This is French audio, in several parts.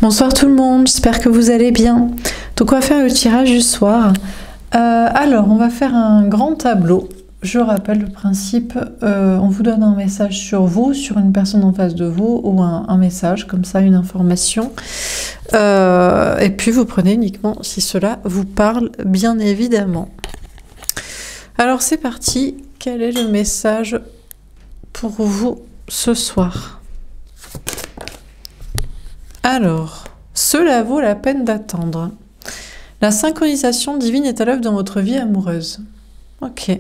Bonsoir tout le monde, j'espère que vous allez bien. Donc on va faire le tirage du soir. Alors on va faire un grand tableau. Je rappelle le principe, on vous donne un message sur vous, sur une personne en face de vous, ou un message, comme ça, une information. Et puis vous prenez uniquement si cela vous parle, bien évidemment. Alors c'est parti, quel est le message pour vous ce soir ? Alors, cela vaut la peine d'attendre. La synchronisation divine est à l'œuvre dans votre vie amoureuse. Ok.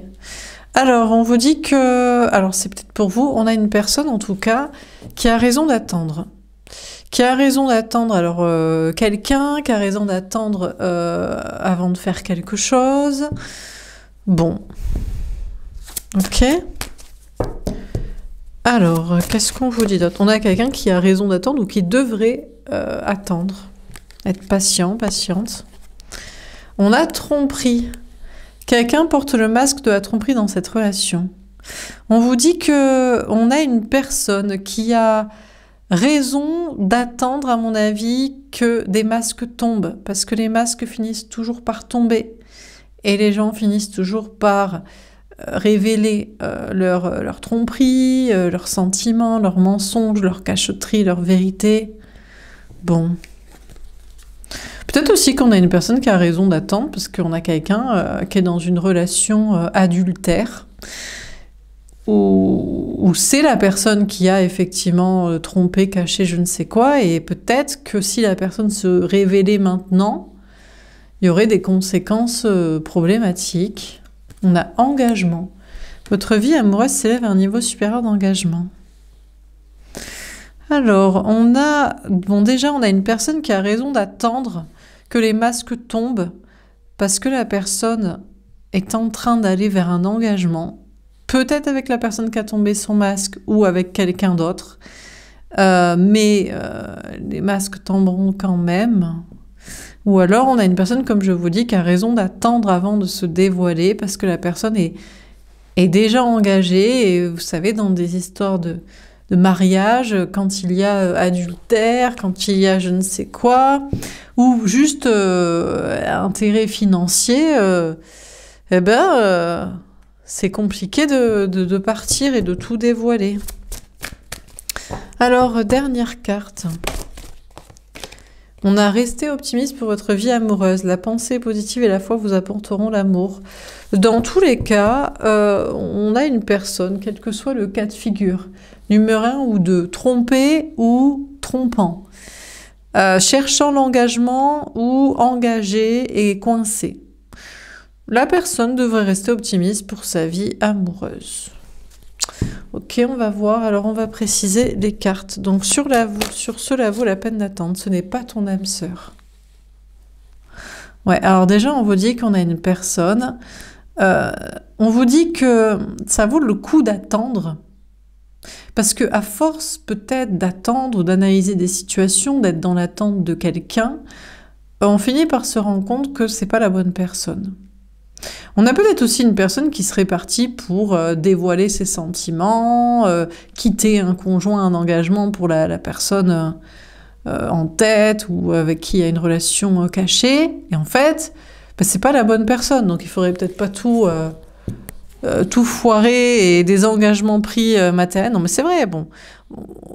Alors, on vous dit que... Alors, c'est peut-être pour vous, on a une personne, en tout cas, qui a raison d'attendre. Qui a raison d'attendre, alors, quelqu'un, qui a raison d'attendre avant de faire quelque chose. Bon. Ok. Alors, qu'est-ce qu'on vous dit d'autre? On a quelqu'un qui a raison d'attendre ou qui devrait attendre. Être patient, patiente. On a tromperie. Quelqu'un porte le masque de la tromperie dans cette relation. On vous dit que on a une personne qui a raison d'attendre, à mon avis, que des masques tombent. Parce que les masques finissent toujours par tomber. Et les gens finissent toujours par révéler leur tromperie, leurs sentiments, leurs mensonges, leurs cachotteries, leur vérité. Bon. Peut-être aussi qu'on a une personne qui a raison d'attendre, parce qu'on a quelqu'un qui est dans une relation adultère, où c'est la personne qui a effectivement trompé, caché je ne sais quoi, et peut-être que si la personne se révélait maintenant, il y aurait des conséquences problématiques. On a engagement. Votre vie amoureuse s'élève à un niveau supérieur d'engagement. Alors, on a... Bon, déjà, on a une personne qui a raison d'attendre que les masques tombent parce que la personne est en train d'aller vers un engagement, peut-être avec la personne qui a tombé son masque ou avec quelqu'un d'autre, mais les masques tomberont quand même. Ou alors, on a une personne, comme je vous dis, qui a raison d'attendre avant de se dévoiler parce que la personne est déjà engagée. Et vous savez, dans des histoires de mariage, quand il y a adultère, quand il y a je ne sais quoi, ou juste intérêt financier, c'est compliqué de partir et de tout dévoiler. Alors, dernière carte. On a resté optimiste pour votre vie amoureuse. La pensée positive et la foi vous apporteront l'amour. Dans tous les cas, on a une personne, quel que soit le cas de figure, numéro 1 ou 2, trompé ou trompant, cherchant l'engagement ou engagé et coincé. La personne devrait rester optimiste pour sa vie amoureuse. Ok, on va voir. Alors, on va préciser les cartes. Donc, sur cela vaut la peine d'attendre. Ce n'est pas ton âme sœur. Ouais, alors déjà, on vous dit qu'on a une personne. On vous dit que ça vaut le coup d'attendre. Parce que à force, peut-être, d'attendre, d'analyser des situations, d'être dans l'attente de quelqu'un, on finit par se rendre compte que c'est pas la bonne personne. On a peut-être aussi une personne qui serait partie pour dévoiler ses sentiments, quitter un conjoint, un engagement pour la personne en tête ou avec qui il y a une relation cachée. Et en fait, c'est pas la bonne personne. Donc il faudrait peut-être pas tout foirer et des engagements pris matériels. Non mais c'est vrai, bon.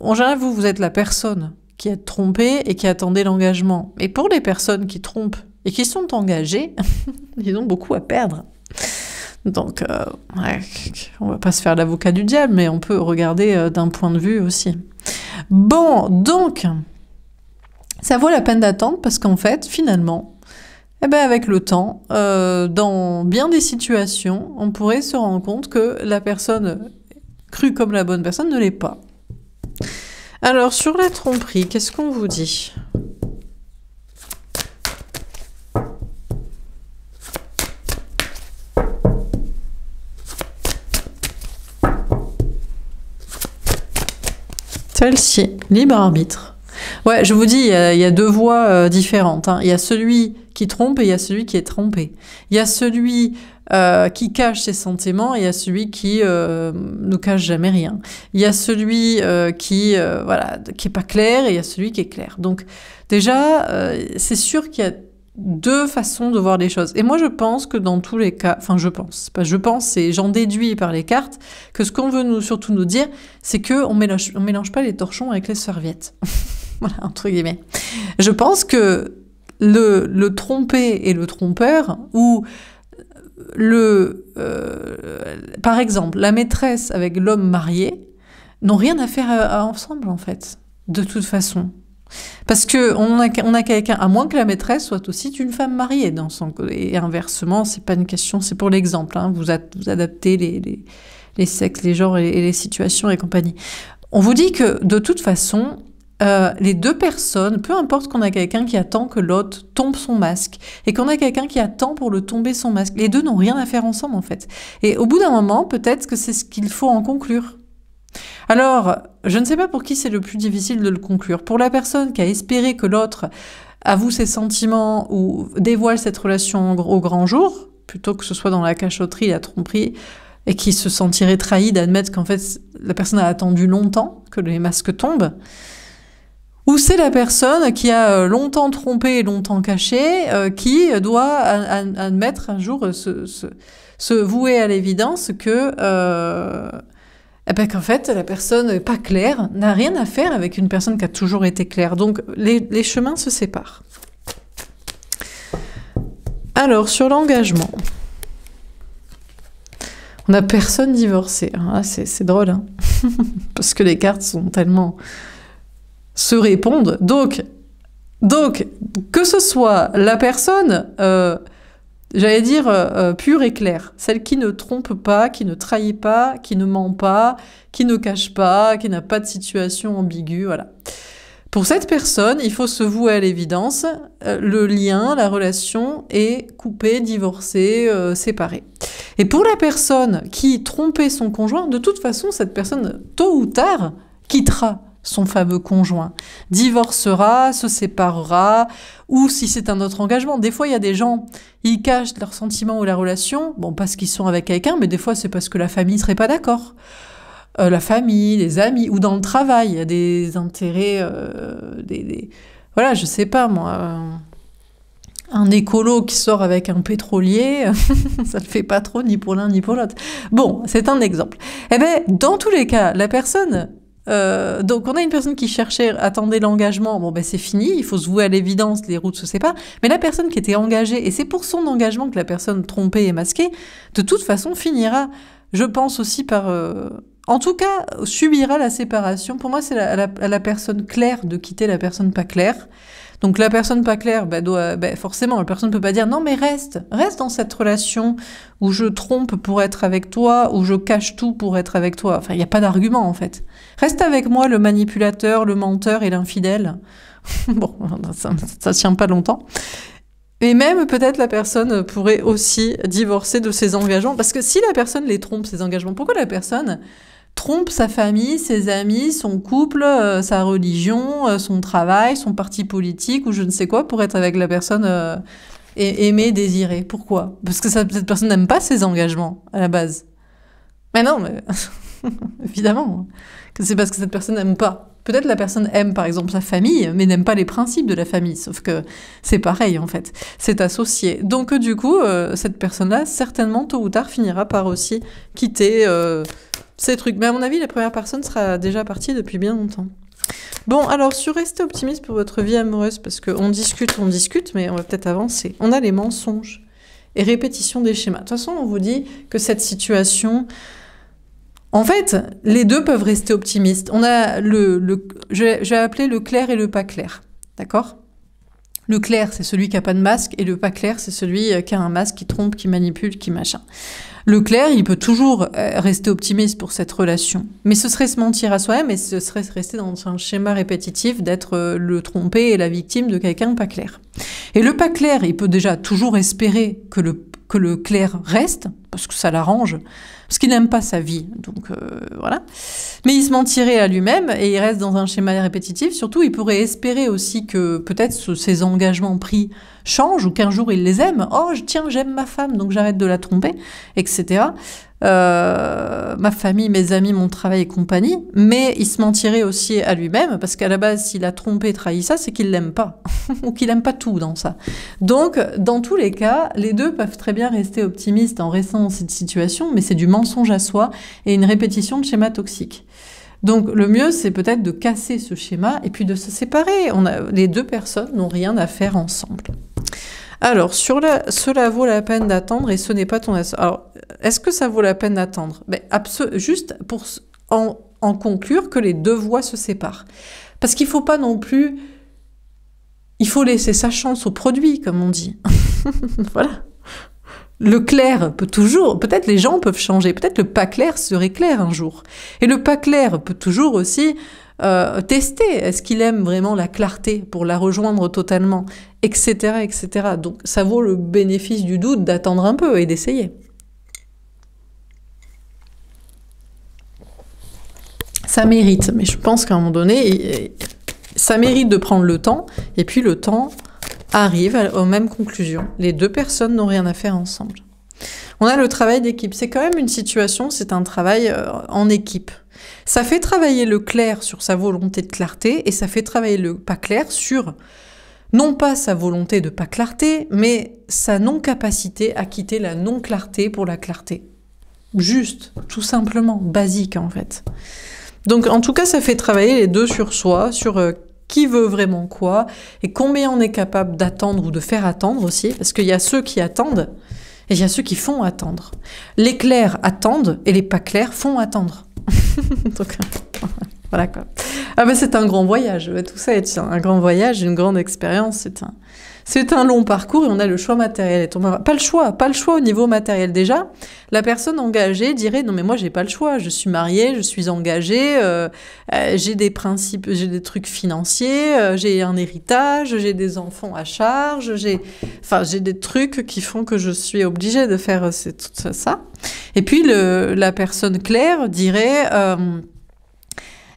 En général, vous êtes la personne qui est trompée et qui attendait l'engagement. Et pour les personnes qui trompent et qui sont engagés, ils ont beaucoup à perdre. Donc, ouais, on va pas se faire l'avocat du diable, mais on peut regarder d'un point de vue aussi. Bon, donc, ça vaut la peine d'attendre parce qu'en fait, finalement, avec le temps, dans bien des situations, on pourrait se rendre compte que la personne crue comme la bonne personne ne l'est pas. Alors, sur la tromperie, qu'est-ce qu'on vous dit ? Celle-ci, libre arbitre. Ouais, je vous dis, il y a deux voies différentes. Hein. Il y a celui qui trompe et il y a celui qui est trompé. Il y a celui qui cache ses sentiments et il y a celui qui ne cache jamais rien. Il y a celui qui est pas clair et il y a celui qui est clair. Donc déjà, c'est sûr qu'il y a deux façons de voir les choses. Et moi, je pense que dans tous les cas, enfin je pense, c'est j'en déduis par les cartes, que ce qu'on veut surtout nous dire, c'est qu'on mélange pas les torchons avec les serviettes. Voilà, entre guillemets. Je pense que le trompé et le trompeur, ou par exemple, la maîtresse avec l'homme marié, n'ont rien à faire ensemble, en fait, de toute façon. Parce que on a quelqu'un, à moins que la maîtresse soit aussi une femme mariée, et inversement, c'est pas une question, c'est pour l'exemple, hein, vous adaptez les sexes, les genres et les situations et compagnie. On vous dit que, de toute façon, les deux personnes, peu importe qu'on a quelqu'un qui attend que l'autre tombe son masque et qu'on a quelqu'un qui attend pour le tomber son masque, les deux n'ont rien à faire ensemble en fait. Et au bout d'un moment, peut-être que c'est ce qu'il faut en conclure. Alors, je ne sais pas pour qui c'est le plus difficile de le conclure. Pour la personne qui a espéré que l'autre avoue ses sentiments ou dévoile cette relation au grand jour, plutôt que ce soit dans la cachotterie, la tromperie, et qui se sentirait trahi d'admettre qu'en fait la personne a attendu longtemps que les masques tombent, ou c'est la personne qui a longtemps trompé et longtemps caché, qui doit admettre un jour, se vouer à l'évidence que qu'en fait, la personne pas claire n'a rien à faire avec une personne qui a toujours été claire. Donc, les chemins se séparent. Alors, sur l'engagement, on n'a personne divorcé. Ah, c'est drôle, hein. Parce que les cartes sont tellement... se répondent. Donc, que ce soit la personne... j'allais dire pure et claire, celle qui ne trompe pas, qui ne trahit pas, qui ne ment pas, qui ne cache pas, qui n'a pas de situation ambiguë, voilà. Pour cette personne, il faut se vouer à l'évidence, le lien, la relation est coupée, divorcée, séparée. Et pour la personne qui trompait son conjoint, de toute façon, cette personne, tôt ou tard, quittera son fameux conjoint, divorcera, se séparera, ou si c'est un autre engagement. Des fois, il y a des gens, ils cachent leurs sentiments ou la relation, bon, parce qu'ils sont avec quelqu'un, mais des fois, c'est parce que la famille serait pas d'accord. La famille, les amis, ou dans le travail, il y a des intérêts, voilà, je sais pas, moi... un écolo qui sort avec un pétrolier, ça ne fait pas trop ni pour l'un ni pour l'autre. Bon, c'est un exemple. Eh bien, dans tous les cas, la personne... donc on a une personne qui cherchait, attendait l'engagement, bon ben c'est fini, il faut se vouer à l'évidence, les routes se séparent, mais la personne qui était engagée, et c'est pour son engagement que la personne trompée et masquée, de toute façon finira, je pense aussi par... en tout cas, subira la séparation. Pour moi, c'est à la personne claire de quitter la personne pas claire. Donc la personne pas claire, forcément, la personne ne peut pas dire « Non, mais reste dans cette relation où je trompe pour être avec toi, où je cache tout pour être avec toi. » Enfin, il n'y a pas d'argument, en fait. Reste avec moi, le manipulateur, le menteur et l'infidèle. Bon, ça tient pas longtemps. Et même, peut-être, la personne pourrait aussi divorcer de ses engagements. Parce que si la personne les trompe, ses engagements, pourquoi la personne... trompe sa famille, ses amis, son couple, sa religion, son travail, son parti politique ou je ne sais quoi pour être avec la personne aimée, désirée. Pourquoi? Parce que cette personne n'aime pas ses engagements à la base. Mais non, mais évidemment que c'est parce que cette personne n'aime pas. Peut-être la personne aime par exemple sa famille, mais n'aime pas les principes de la famille, sauf que c'est pareil en fait, c'est associé. Donc du coup, cette personne-là, certainement, tôt ou tard, finira par aussi quitter... ces trucs. Mais à mon avis, la première personne sera déjà partie depuis bien longtemps. Bon, alors, sur rester optimiste pour votre vie amoureuse, parce qu'on discute, mais on va peut-être avancer. On a les mensonges et répétition des schémas. De toute façon, on vous dit que cette situation... En fait, les deux peuvent rester optimistes. On a je vais appeler le clair et le pas clair. D'accord ? Le clair, c'est celui qui n'a pas de masque, et le pas clair, c'est celui qui a un masque, qui trompe, qui manipule, qui machin. Le clair, il peut toujours rester optimiste pour cette relation. Mais ce serait se mentir à soi-même, et ce serait rester dans un schéma répétitif d'être le trompé et la victime de quelqu'un pas clair. Et le pas clair, il peut déjà toujours espérer que que le clair reste, parce que ça l'arrange, parce qu'il n'aime pas sa vie, donc voilà. Mais il se mentirait à lui-même et il reste dans un schéma répétitif. Surtout, il pourrait espérer aussi que peut-être ses engagements pris changent ou qu'un jour il les aime. Oh, tiens, j'aime ma femme, donc j'arrête de la tromper, etc. Ma famille, mes amis, mon travail et compagnie. Mais il se mentirait aussi à lui-même, parce qu'à la base, s'il a trompé, trahi ça, c'est qu'il l'aime pas, ou qu'il aime pas tout dans ça. Donc, dans tous les cas, les deux peuvent très bien rester optimistes en restant dans cette situation, mais c'est du mensonge à soi et une répétition de schémas toxiques. Donc, le mieux, c'est peut-être de casser ce schéma et puis de se séparer. Les deux personnes n'ont rien à faire ensemble. Alors, cela vaut la peine d'attendre et ce n'est pas ton... Alors, est-ce que ça vaut la peine d'attendre? Juste pour en conclure que les deux voies se séparent. Parce qu'il ne faut pas non plus... Il faut laisser sa chance au produit, comme on dit. Voilà. Le clair peut toujours... Peut-être les gens peuvent changer. Peut-être le pas clair serait clair un jour. Et le pas clair peut toujours aussi... tester, est-ce qu'il aime vraiment la clarté pour la rejoindre totalement, etc., etc. Donc ça vaut le bénéfice du doute d'attendre un peu et d'essayer. Ça mérite, mais je pense qu'à un moment donné, ça mérite de prendre le temps, et puis le temps arrive aux mêmes conclusions. Les deux personnes n'ont rien à faire ensemble. On a le travail d'équipe. C'est quand même une situation, c'est un travail en équipe. Ça fait travailler le clair sur sa volonté de clarté et ça fait travailler le pas clair sur, non pas sa volonté de pas clarté, mais sa non-capacité à quitter la non-clarté pour la clarté. Juste, tout simplement, basique en fait. Donc en tout cas, ça fait travailler les deux sur soi, sur qui veut vraiment quoi et combien on est capable d'attendre ou de faire attendre aussi, parce qu'il y a ceux qui attendent et il y a ceux qui font attendre. Les clairs attendent et les pas clairs font attendre. Donc, voilà quoi. Ah ben c'est un grand voyage, tout ça est un grand voyage, une grande expérience, c'est un long parcours et on a le choix matériel. Pas le choix au niveau matériel. Déjà, la personne engagée dirait non mais moi j'ai pas le choix, je suis mariée, je suis engagée, j'ai des principes, j'ai des trucs financiers, j'ai un héritage, j'ai des enfants à charge, j'ai des trucs qui font que je suis obligée de faire tout ça. Et puis la personne claire dirait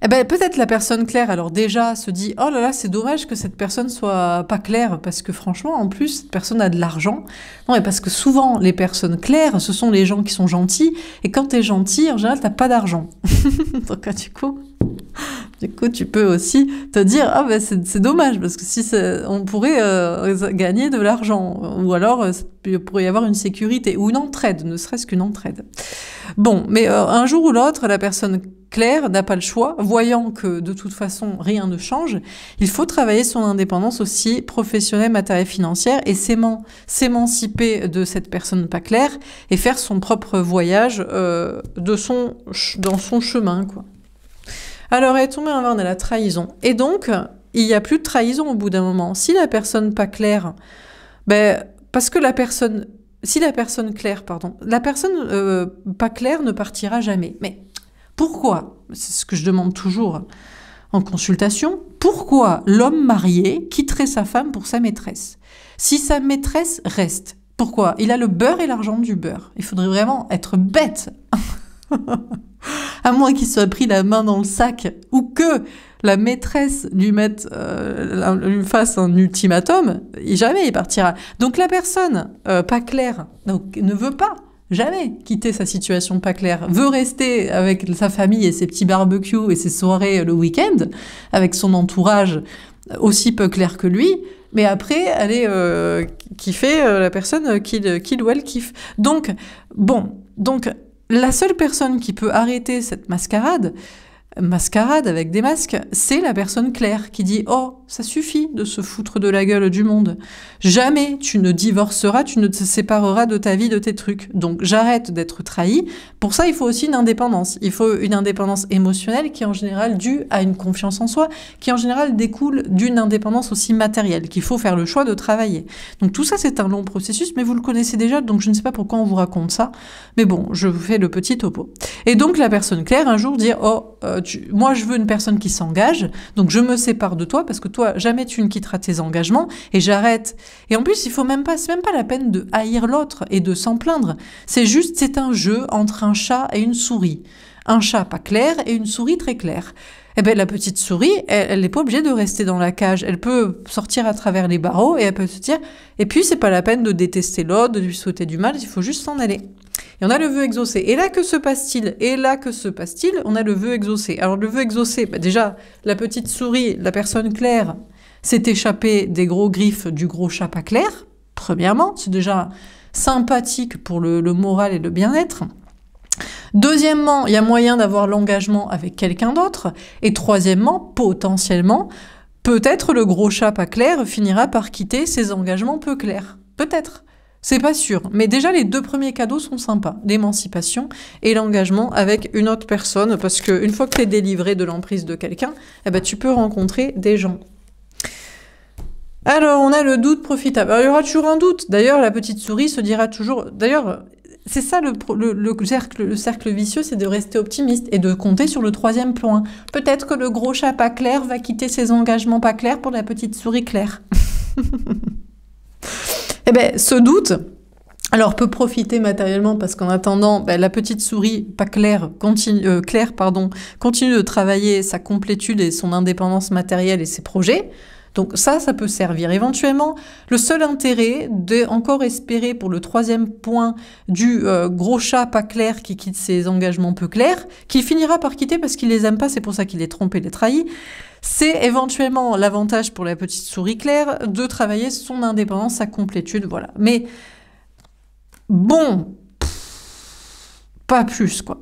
eh ben, peut-être la personne claire, alors déjà, se dit « Oh là là, c'est dommage que cette personne soit pas claire, parce que franchement, en plus, cette personne a de l'argent. » Non, mais parce que souvent, les personnes claires, ce sont les gens qui sont gentils, et quand t'es gentil, en général, t'as pas d'argent. Donc, du coup, tu peux aussi te dire « Ah ben, c'est dommage, parce que si on pourrait gagner de l'argent, ou alors, il pourrait y avoir une sécurité, ou une entraide, ne serait-ce qu'une entraide. » Bon, mais un jour ou l'autre, la personne claire n'a pas le choix, voyant que de toute façon rien ne change, il faut travailler son indépendance aussi professionnelle, matérielle, financière et s'émanciper de cette personne pas claire et faire son propre voyage dans son chemin, quoi. Alors, elle est tombée en la trahison. Et donc, il n'y a plus de trahison au bout d'un moment. Si la personne pas claire, parce que la personne pas claire ne partira jamais. Mais pourquoi? C'est ce que je demande toujours en consultation. Pourquoi l'homme marié quitterait sa femme pour sa maîtresse? Si sa maîtresse reste, pourquoi? Il a le beurre et l'argent du beurre. Il faudrait vraiment être bête. À moins qu'il soit pris la main dans le sac ou que la maîtresse lui fasse un ultimatum, jamais il partira. Donc la personne pas claire ne veut pas jamais quitter sa situation pas claire, veut rester avec sa famille et ses petits barbecues et ses soirées le week-end, avec son entourage aussi peu clair que lui, mais après, elle est kiffer la personne qu'il ou elle kiffe. Donc, la seule personne qui peut arrêter cette mascarade avec des masques, c'est la personne claire qui dit « Oh, ça suffit de se foutre de la gueule du monde. Jamais tu ne divorceras, tu ne te sépareras de ta vie, de tes trucs. Donc j'arrête d'être trahi. » Pour ça, il faut aussi une indépendance. Il faut une indépendance émotionnelle qui est en général due à une confiance en soi, qui en général découle d'une indépendance aussi matérielle, qu'il faut faire le choix de travailler. Donc tout ça, c'est un long processus, mais vous le connaissez déjà, donc je ne sais pas pourquoi on vous raconte ça. Mais bon, je vous fais le petit topo. Et donc la personne claire, un jour, dit « Oh, moi je veux une personne qui s'engage, donc je me sépare de toi parce que toi jamais tu ne quitteras tes engagements et j'arrête. Et en plus c'est même pas la peine de haïr l'autre et de s'en plaindre. C'est un jeu entre un chat et une souris. Un chat pas clair et une souris très claire. Eh ben la petite souris, elle n'est pas obligée de rester dans la cage. Elle peut sortir à travers les barreaux et elle peut se dire. Et puis c'est pas la peine de détester l'autre, de lui souhaiter du mal. Il faut juste s'en aller. Et on a le vœu exaucé. Et là, que se passe-t-il? Et là, que se passe-t-il? On a le vœu exaucé. Alors, le vœu exaucé, déjà, la petite souris, la personne claire, s'est échappée des gros griffes du gros chat pas clair. Premièrement, c'est déjà sympathique pour le moral et le bien-être. Deuxièmement, il y a moyen d'avoir l'engagement avec quelqu'un d'autre. Et troisièmement, potentiellement, peut-être le gros chat pas clair finira par quitter ses engagements peu clairs. Peut-être. C'est pas sûr, mais déjà les 2 premiers cadeaux sont sympas, l'émancipation et l'engagement avec une autre personne, parce qu'une fois que tu es délivré de l'emprise de quelqu'un, eh ben, tu peux rencontrer des gens. Alors, on a le doute profitable. Alors, il y aura toujours un doute. D'ailleurs, la petite souris se dira toujours... D'ailleurs, c'est ça le cercle vicieux, c'est de rester optimiste et de compter sur le 3e point. Peut-être que le gros chat pas clair va quitter ses engagements pas clairs pour la petite souris claire. Eh bien, ce doute, alors peut profiter matériellement parce qu'en attendant, la petite souris pas claire continue de travailler sa complétude et son indépendance matérielle et ses projets. Donc ça peut servir. Éventuellement, le seul intérêt encore espérer pour le 3e point du gros chat pas clair qui quitte ses engagements peu clairs, qu'il finira par quitter parce qu'il les aime pas, c'est pour ça qu'il est trompé, les trahi. C'est éventuellement l'avantage pour la petite souris claire de travailler son indépendance, sa complétude, voilà. Mais bon, pas plus, quoi.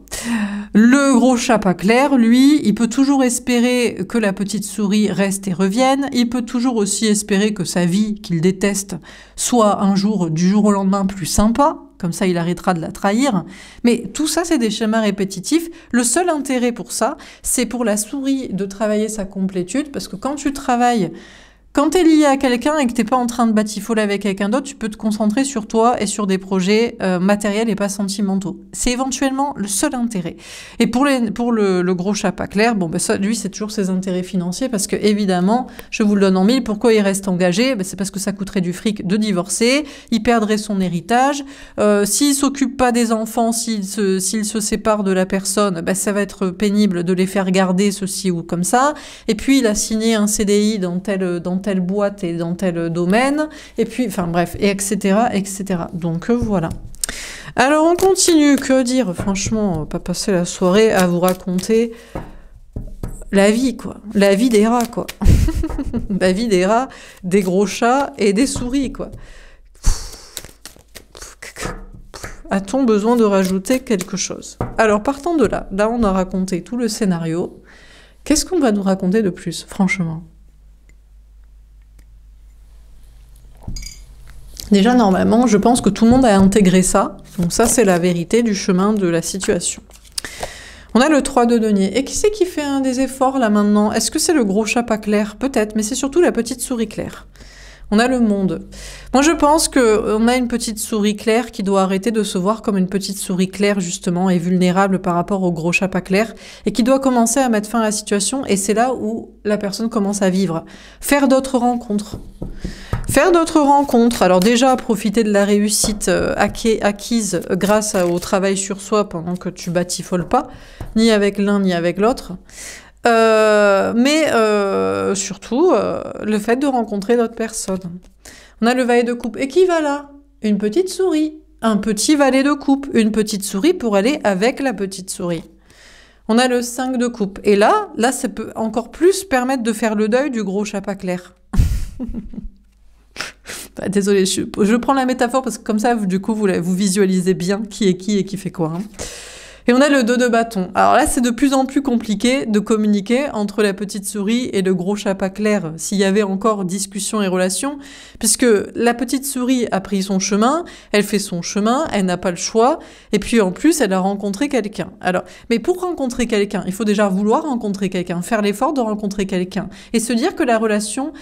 Le gros chat pas clair, lui, il peut toujours espérer que la petite souris reste et revienne. Il peut toujours aussi espérer que sa vie, qu'il déteste, soit un jour, du jour au lendemain, plus sympa. Comme ça, il arrêtera de la trahir. Mais tout ça, c'est des schémas répétitifs. Le seul intérêt pour ça, c'est pour la souris de travailler sa complétude, parce que quand tu travailles, quand t'es lié à quelqu'un et que t'es pas en train de batifoler avec quelqu'un d'autre, tu peux te concentrer sur toi et sur des projets matériels et pas sentimentaux. C'est éventuellement le seul intérêt. Et pour le gros chat pas clair, ça, lui, c'est toujours ses intérêts financiers, parce que évidemment, je vous le donne en mille, pourquoi il reste engagé? C'est parce que ça coûterait du fric de divorcer, il perdrait son héritage, s'il s'occupe pas des enfants, s'il se sépare de la personne, ça va être pénible de les faire garder ceci ou comme ça, et puis il a signé un CDI dans telle boîte et dans tel domaine, et puis, enfin bref, et etc., etc. Donc voilà. Alors on continue, que dire? Franchement, on va pas passer la soirée à vous raconter la vie, quoi. La vie des rats, quoi. La vie des rats, des gros chats et des souris, quoi. A-t-on besoin de rajouter quelque chose? Alors partant de là, on a raconté tout le scénario. Qu'est-ce qu'on va nous raconter de plus, franchement? Déjà, normalement, je pense que tout le monde a intégré ça. Donc ça, c'est la vérité du chemin de la situation. On a le 3 de denier. Et qui c'est qui fait des efforts, là, maintenant? Est-ce que c'est le gros chat pas clair? Peut-être, mais c'est surtout la petite souris claire. On a le monde. Moi, je pense qu'on a une petite souris claire qui doit arrêter de se voir comme une petite souris claire, justement, et vulnérable par rapport au gros chat pas clair, et qui doit commencer à mettre fin à la situation, et c'est là où la personne commence à vivre. Faire d'autres rencontres. Faire d'autres rencontres. Alors déjà, profiter de la réussite acquise grâce au travail sur soi pendant que tu batifoles pas, ni avec l'un ni avec l'autre. Mais surtout, le fait de rencontrer d'autres personnes. On a le valet de coupe. Et qui va là? Une petite souris. Un petit valet de coupe. Une petite souris pour aller avec la petite souris. On a le 5 de coupe. Et là, ça peut encore plus permettre de faire le deuil du gros chat pas clair. Désolée, je prends la métaphore parce que comme ça, du coup, vous visualisez bien qui est qui et qui fait quoi. Hein. Et on a le 2 de bâton. Alors là, c'est de plus en plus compliqué de communiquer entre la petite souris et le gros chat pas clair, s'il y avait encore discussion et relation, puisque la petite souris a pris son chemin, elle fait son chemin, elle n'a pas le choix, et puis en plus, elle a rencontré quelqu'un. Alors, mais pour rencontrer quelqu'un, il faut déjà vouloir rencontrer quelqu'un, faire l'effort de rencontrer quelqu'un, et se dire que la relation,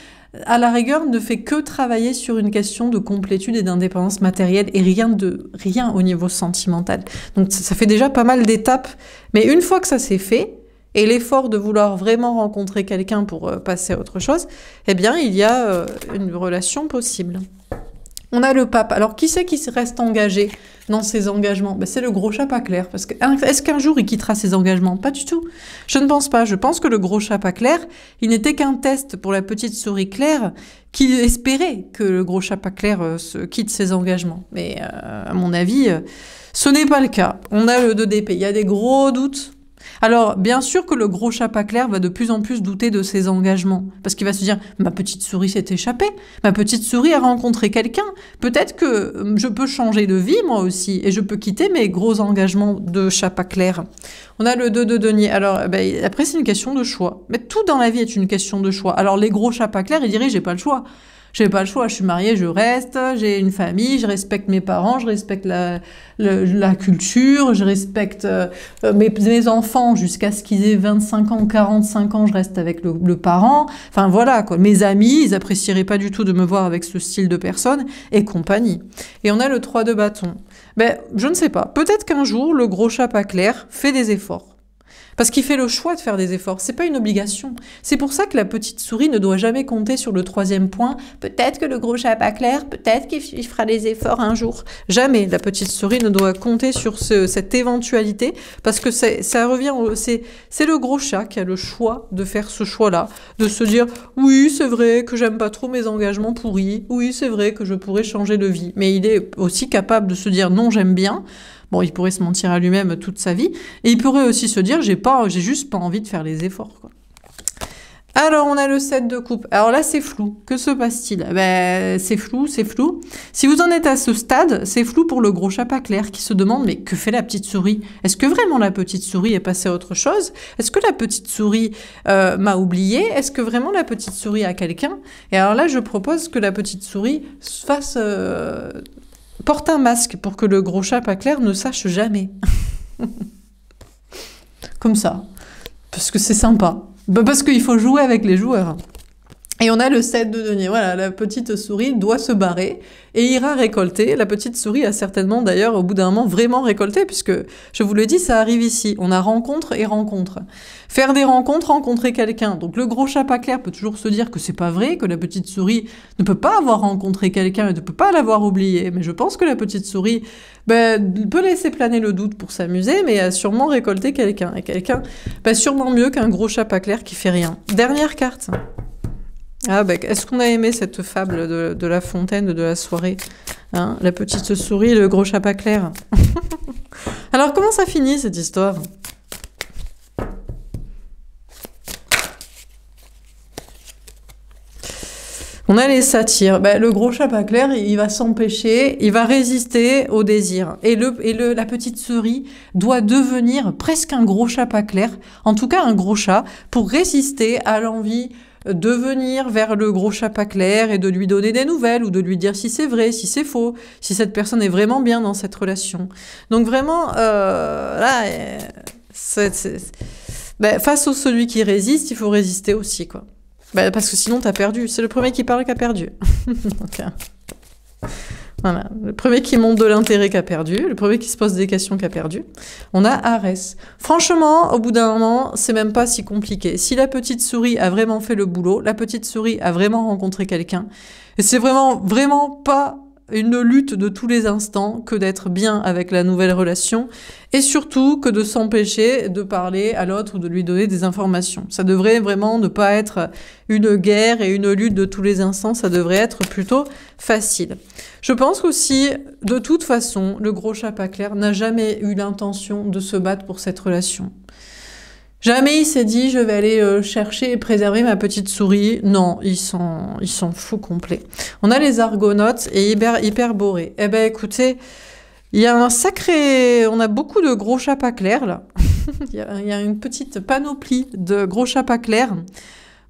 à la rigueur, ne fait que travailler sur une question de complétude et d'indépendance matérielle et rien au niveau sentimental. Donc ça fait déjà pas mal d'étapes. Mais une fois que ça s'est fait, et l'effort de vouloir vraiment rencontrer quelqu'un pour passer à autre chose, eh bien, il y a une relation possible. On a le pape. Alors, qui c'est qui reste engagé dans ses engagements? Ben, c'est le gros chat pas clair. Parce que, est-ce qu'un jour, il quittera ses engagements? Pas du tout. Je ne pense pas. Je pense que le gros chat pas clair, il n'était qu'un test pour la petite souris claire qui espérait que le gros chat pas clair quitte ses engagements. Mais à mon avis, ce n'est pas le cas. On a le 2 d'épée. Il y a des gros doutes. Alors, bien sûr que le gros chat pas clair va de plus en plus douter de ses engagements. Parce qu'il va se dire, ma petite souris s'est échappée, ma petite souris a rencontré quelqu'un, peut-être que je peux changer de vie moi aussi, et je peux quitter mes gros engagements de chat pas clair. On a le 2 de denier. Alors, après, c'est une question de choix. Mais tout dans la vie est une question de choix. Alors, les gros chats pas clairs, ils diraient, j'ai pas le choix. J'ai pas le choix, je suis mariée, je reste, j'ai une famille, je respecte mes parents, je respecte la culture, je respecte mes enfants jusqu'à ce qu'ils aient 25 ans, 45 ans, je reste avec le parent. Enfin voilà, quoi. Mes amis, ils apprécieraient pas du tout de me voir avec ce style de personne et compagnie. Et on a le 3 de bâton. Ben, je ne sais pas. Peut-être qu'un jour, le gros chat pas clair fait des efforts. Parce qu'il fait le choix de faire des efforts. C'est pas une obligation. C'est pour ça que la petite souris ne doit jamais compter sur le 3e point. Peut-être que le gros chat pas clair, peut-être qu'il fera des efforts un jour. Jamais la petite souris ne doit compter sur cette éventualité, parce que ça revient, c'est le gros chat qui a le choix de faire ce choix-là, de se dire oui, c'est vrai que j'aime pas trop mes engagements pourris, oui, c'est vrai que je pourrais changer de vie. Mais il est aussi capable de se dire non, j'aime bien. Bon, il pourrait se mentir à lui-même toute sa vie. Et il pourrait aussi se dire, j'ai juste pas envie de faire les efforts, quoi. Alors, on a le 7 de coupe. Alors là, c'est flou. Que se passe-t-il? Ben, c'est flou, c'est flou. Si vous en êtes à ce stade, c'est flou pour le gros chat pas clair qui se demande, mais que fait la petite souris? Est-ce que vraiment la petite souris est passée à autre chose? Est-ce que la petite souris m'a oublié? Est-ce que vraiment la petite souris a quelqu'un? Et alors là, je propose que la petite souris porte un masque pour que le gros chat pas clair ne sache jamais. Comme ça. Parce que c'est sympa. Parce qu'il faut jouer avec les joueurs. Et on a le 7 de denier. Voilà, la petite souris doit se barrer et ira récolter. La petite souris a certainement, d'ailleurs, au bout d'un moment, vraiment récolté, puisque, je vous le dis, ça arrive ici. On a rencontre et rencontre. Faire des rencontres, rencontrer quelqu'un. Donc le gros chat pas clair peut toujours se dire que c'est pas vrai, que la petite souris ne peut pas avoir rencontré quelqu'un et ne peut pas l'avoir oublié. Mais je pense que la petite souris peut laisser planer le doute pour s'amuser, mais a sûrement récolté quelqu'un. Et quelqu'un, sûrement mieux qu'un gros chat pas clair qui fait rien. Dernière carte. Ah est-ce qu'on a aimé cette fable de La Fontaine de la soirée, hein, la petite souris, le gros chat pas clair. Alors comment ça finit cette histoire? On a les satyres. Le gros chat pas clair, il va s'empêcher, il va résister au désir. Et la petite souris doit devenir presque un gros chat pas clair, en tout cas un gros chat, pour résister à l'envie de venir vers le gros chat pas clair et de lui donner des nouvelles ou de lui dire si c'est vrai, si c'est faux, si cette personne est vraiment bien dans cette relation. Donc vraiment, là, face à celui qui résiste, il faut résister aussi, quoi. Parce que sinon, t'as perdu. C'est le premier qui parle qui a perdu. Donc, voilà. Le premier qui montre de l'intérêt qui a perdu. Le premier qui se pose des questions qui a perdu. On a Arès. Franchement, au bout d'un moment, c'est même pas si compliqué. Si la petite souris a vraiment fait le boulot, la petite souris a vraiment rencontré quelqu'un, et c'est vraiment pas une lutte de tous les instants que d'être bien avec la nouvelle relation, et surtout que de s'empêcher de parler à l'autre ou de lui donner des informations. Ça devrait vraiment ne pas être une guerre et une lutte de tous les instants, ça devrait être plutôt facile. Je pense qu'aussi, de toute façon, le gros chat pas clair n'a jamais eu l'intention de se battre pour cette relation. Jamais il s'est dit, je vais aller chercher et préserver ma petite souris. Non, il s'en fout complet. On a les argonautes et hyperborées. Écoutez, il y a on a beaucoup de gros chats pas clairs, là. Il y a une petite panoplie de gros chats pas clairs.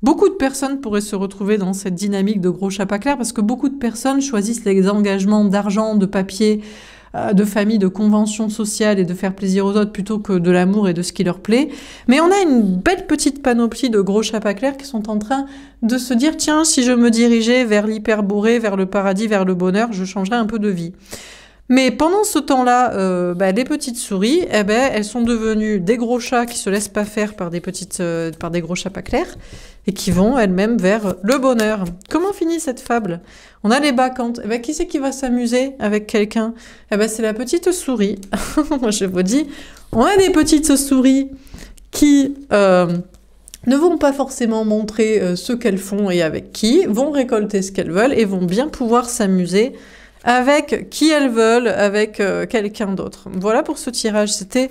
Beaucoup de personnes pourraient se retrouver dans cette dynamique de gros chats pas clairs parce que beaucoup de personnes choisissent les engagements d'argent, de papier, de famille, de convention sociale et de faire plaisir aux autres plutôt que de l'amour et de ce qui leur plaît. Mais on a une belle petite panoplie de gros chats pas clairs qui sont en train de se dire « Tiens, si je me dirigeais vers l'hyperborée, vers le paradis, vers le bonheur, je changerais un peu de vie ». Mais pendant ce temps-là, les petites souris, eh ben, elles sont devenues des gros chats qui se laissent pas faire par des gros chats pas clairs et qui vont elles-mêmes vers le bonheur. Comment finit cette fable? On a les bacchantes. Eh ben, qui c'est qui va s'amuser avec quelqu'un? Eh ben, c'est la petite souris. Moi, je vous dis, on a des petites souris qui ne vont pas forcément montrer ce qu'elles font et avec qui, vont récolter ce qu'elles veulent et vont bien pouvoir s'amuser avec qui elles veulent, avec quelqu'un d'autre. Voilà pour ce tirage, c'était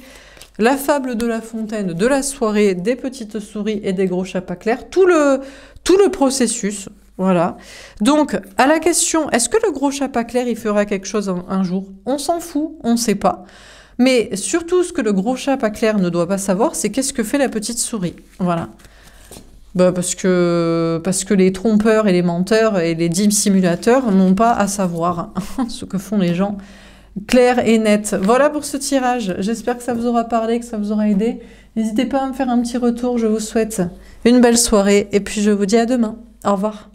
la fable de La Fontaine, de la soirée, des petites souris et des gros chats pas clairs, tout le processus, voilà. Donc, à la question, est-ce que le gros chat pas clair, il fera quelque chose un jour? On s'en fout, on ne sait pas. Mais surtout, ce que le gros chat pas clair ne doit pas savoir, c'est qu'est-ce que fait la petite souris. Voilà. Bah parce que les trompeurs et les menteurs et les dissimulateurs n'ont pas à savoir ce que font les gens clairs et nets. Voilà pour ce tirage. J'espère que ça vous aura parlé, que ça vous aura aidé. N'hésitez pas à me faire un petit retour. Je vous souhaite une belle soirée et puis je vous dis à demain. Au revoir.